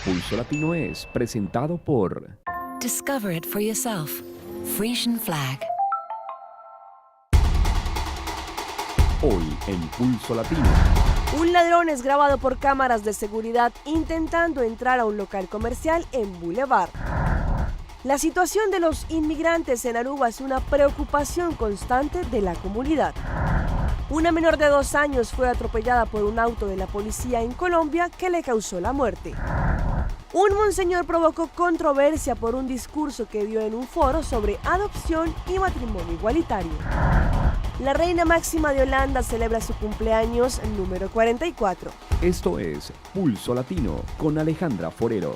Pulso Latino es presentado por Discover it for yourself. Frisian Flag. Hoy en Pulso Latino. Un ladrón es grabado por cámaras de seguridad intentando entrar a un local comercial en Boulevard. La situación de los inmigrantes en Aruba es una preocupación constante de la comunidad. Una menor de 2 años fue atropellada por un auto de la policía en Colombia que le causó la muerte. Un monseñor provocó controversia por un discurso que dio en un foro sobre adopción y matrimonio igualitario. La reina máxima de Holanda celebra su cumpleaños número 44. Esto es Pulso Latino con Alejandra Forero.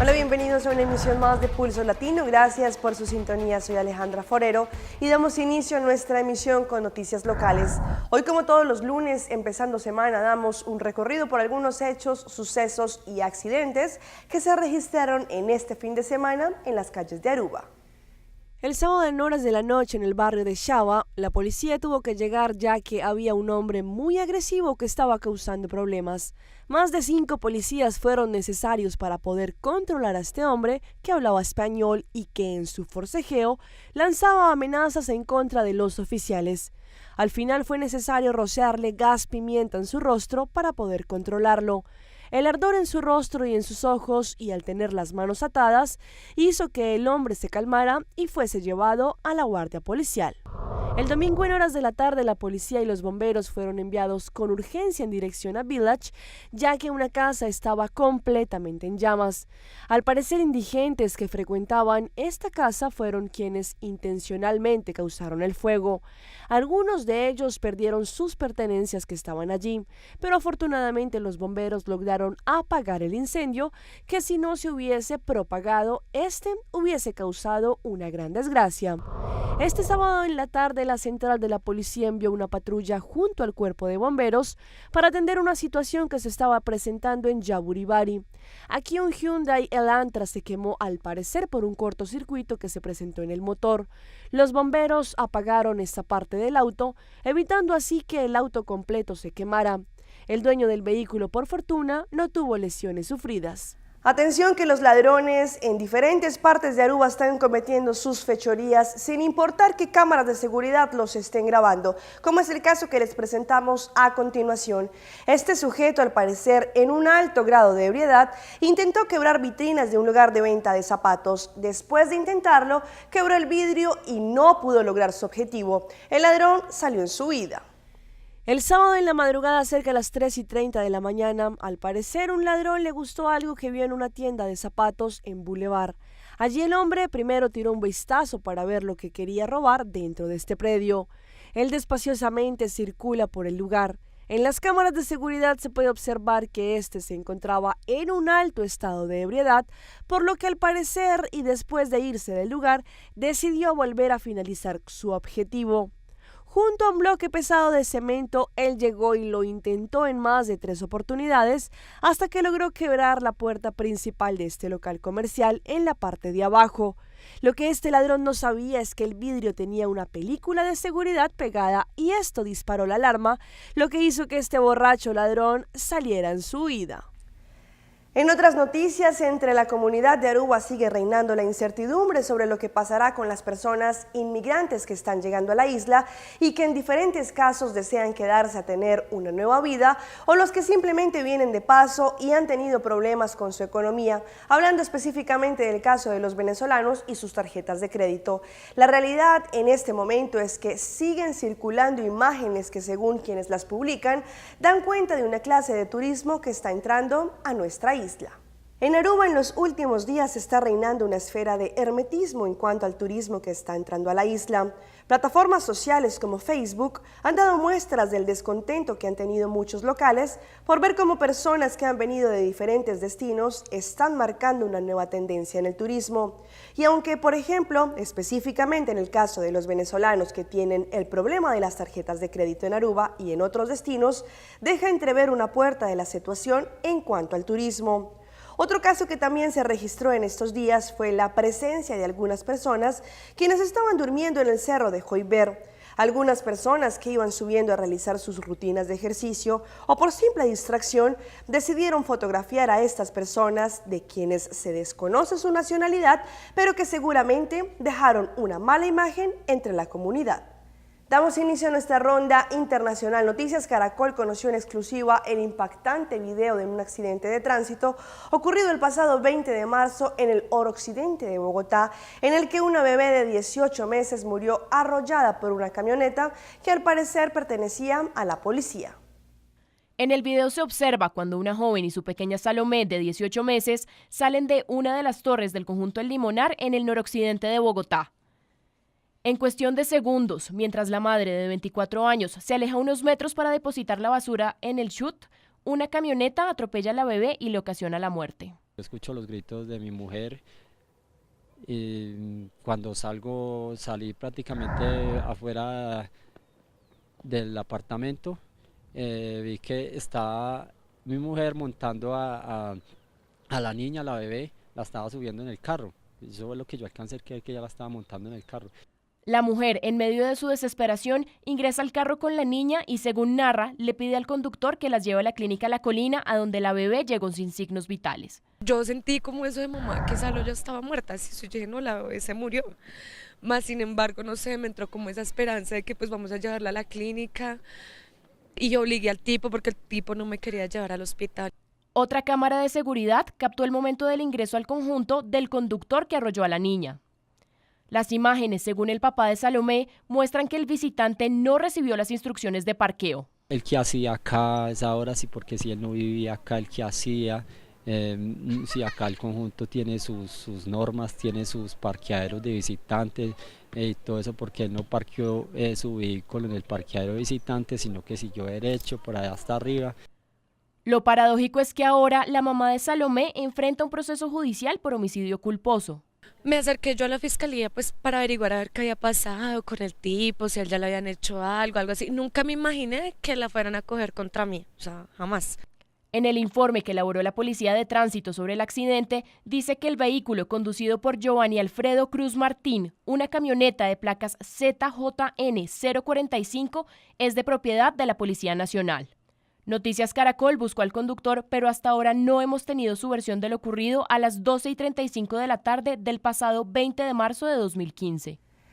Hola, bienvenidos a una emisión más de Pulso Latino. Gracias por su sintonía. Soy Alejandra Forero y damos inicio a nuestra emisión con noticias locales. Hoy, como todos los lunes, empezando semana, damos un recorrido por algunos hechos, sucesos y accidentes que se registraron en este fin de semana en las calles de Aruba. El sábado en horas de la noche en el barrio de Shaba, la policía tuvo que llegar ya que había un hombre muy agresivo que estaba causando problemas. Más de 5 policías fueron necesarios para poder controlar a este hombre que hablaba español y que en su forcejeo lanzaba amenazas en contra de los oficiales. Al final fue necesario rociarle gas pimienta en su rostro para poder controlarlo. El ardor en su rostro y en sus ojos, y al tener las manos atadas, hizo que el hombre se calmara y fuese llevado a la guardia policial. El domingo en horas de la tarde, la policía y los bomberos fueron enviados con urgencia en dirección a Village, ya que una casa estaba completamente en llamas. Al parecer, indigentes que frecuentaban esta casa fueron quienes intencionalmente causaron el fuego. Algunos de ellos perdieron sus pertenencias que estaban allí, pero afortunadamente los bomberos lograron apagar el incendio, que si no se hubiese propagado, hubiese causado una gran desgracia. Este sábado en la tarde, la central de la policía envió una patrulla junto al cuerpo de bomberos para atender una situación que se estaba presentando en Yaburibari. Aquí un Hyundai Elantra se quemó al parecer por un cortocircuito que se presentó en el motor. Los bomberos apagaron esta parte del auto, evitando así que el auto completo se quemara. El dueño del vehículo, por fortuna, no tuvo lesiones sufridas. Atención, que los ladrones en diferentes partes de Aruba están cometiendo sus fechorías sin importar qué cámaras de seguridad los estén grabando, como es el caso que les presentamos a continuación. Este sujeto, al parecer en un alto grado de ebriedad, intentó quebrar vitrinas de un lugar de venta de zapatos. Después de intentarlo, quebró el vidrio y no pudo lograr su objetivo. El ladrón salió en su huida. El sábado en la madrugada, cerca de las 3:30 de la mañana, al parecer un ladrón le gustó algo que vio en una tienda de zapatos en Boulevard. Allí el hombre primero tiró un vistazo para ver lo que quería robar dentro de este predio. Él despaciosamente circula por el lugar. En las cámaras de seguridad se puede observar que este se encontraba en un alto estado de ebriedad, por lo que al parecer y después de irse del lugar, decidió volver a finalizar su objetivo. Junto a un bloque pesado de cemento, él llegó y lo intentó en más de 3 oportunidades hasta que logró quebrar la puerta principal de este local comercial en la parte de abajo. Lo que este ladrón no sabía es que el vidrio tenía una película de seguridad pegada y esto disparó la alarma, lo que hizo que este borracho ladrón saliera en su huida. En otras noticias, entre la comunidad de Aruba sigue reinando la incertidumbre sobre lo que pasará con las personas inmigrantes que están llegando a la isla y que en diferentes casos desean quedarse a tener una nueva vida, o los que simplemente vienen de paso y han tenido problemas con su economía, hablando específicamente del caso de los venezolanos y sus tarjetas de crédito. La realidad en este momento es que siguen circulando imágenes que, según quienes las publican, dan cuenta de una clase de turismo que está entrando a nuestra isla. En Aruba en los últimos días está reinando una esfera de hermetismo en cuanto al turismo que está entrando a la isla. Plataformas sociales como Facebook han dado muestras del descontento que han tenido muchos locales por ver cómo personas que han venido de diferentes destinos están marcando una nueva tendencia en el turismo. Y aunque, por ejemplo, específicamente en el caso de los venezolanos que tienen el problema de las tarjetas de crédito en Aruba y en otros destinos, deja entrever una puerta de la situación en cuanto al turismo. Otro caso que también se registró en estos días fue la presencia de algunas personas quienes estaban durmiendo en el cerro de Joiber. Algunas personas que iban subiendo a realizar sus rutinas de ejercicio o por simple distracción decidieron fotografiar a estas personas de quienes se desconoce su nacionalidad, pero que seguramente dejaron una mala imagen entre la comunidad. Damos inicio a nuestra ronda internacional. Noticias Caracol conoció en exclusiva el impactante video de un accidente de tránsito ocurrido el pasado 20 de marzo en el oroccidente de Bogotá, en el que una bebé de 18 meses murió arrollada por una camioneta que al parecer pertenecía a la policía. En el video se observa cuando una joven y su pequeña Salomé, de 18 meses, salen de una de las torres del conjunto El Limonar en el noroccidente de Bogotá. En cuestión de segundos, mientras la madre de 24 años se aleja unos metros para depositar la basura en el chute, una camioneta atropella a la bebé y le ocasiona la muerte. Escucho los gritos de mi mujer y cuando salí prácticamente afuera del apartamento, vi que estaba mi mujer montando a la niña, a la bebé, la estaba subiendo en el carro. Eso fue lo que yo alcancé a ver, que ella la estaba montando en el carro. La mujer, en medio de su desesperación, ingresa al carro con la niña y, según narra, le pide al conductor que las lleve a la clínica La Colina, a donde la bebé llegó sin signos vitales. Yo sentí como eso de mamá, que Salo ya estaba muerta, así yo dije, no, la bebé se murió. Más sin embargo, no sé, me entró como esa esperanza de que pues vamos a llevarla a la clínica y yo obligué al tipo porque el tipo no me quería llevar al hospital. Otra cámara de seguridad captó el momento del ingreso al conjunto del conductor que arrolló a la niña. Las imágenes, según el papá de Salomé, muestran que el visitante no recibió las instrucciones de parqueo. El que hacía acá a esa hora, sí, porque si él no vivía acá, el que hacía, si acá el conjunto tiene sus normas, tiene sus parqueaderos de visitantes y todo eso, porque él no parqueó su vehículo en el parqueadero de visitantes, sino que siguió derecho por allá hasta arriba. Lo paradójico es que ahora la mamá de Salomé enfrenta un proceso judicial por homicidio culposo. Me acerqué yo a la fiscalía pues para averiguar a ver qué había pasado con el tipo, si a él ya le habían hecho algo así. Nunca me imaginé que la fueran a coger contra mí, o sea, jamás. En el informe que elaboró la Policía de Tránsito sobre el accidente, dice que el vehículo conducido por Giovanni Alfredo Cruz Martín, una camioneta de placas ZJN 045, es de propiedad de la Policía Nacional. Noticias Caracol buscó al conductor, pero hasta ahora no hemos tenido su versión de lo ocurrido a las 12:35 de la tarde del pasado 20 de marzo de 2015.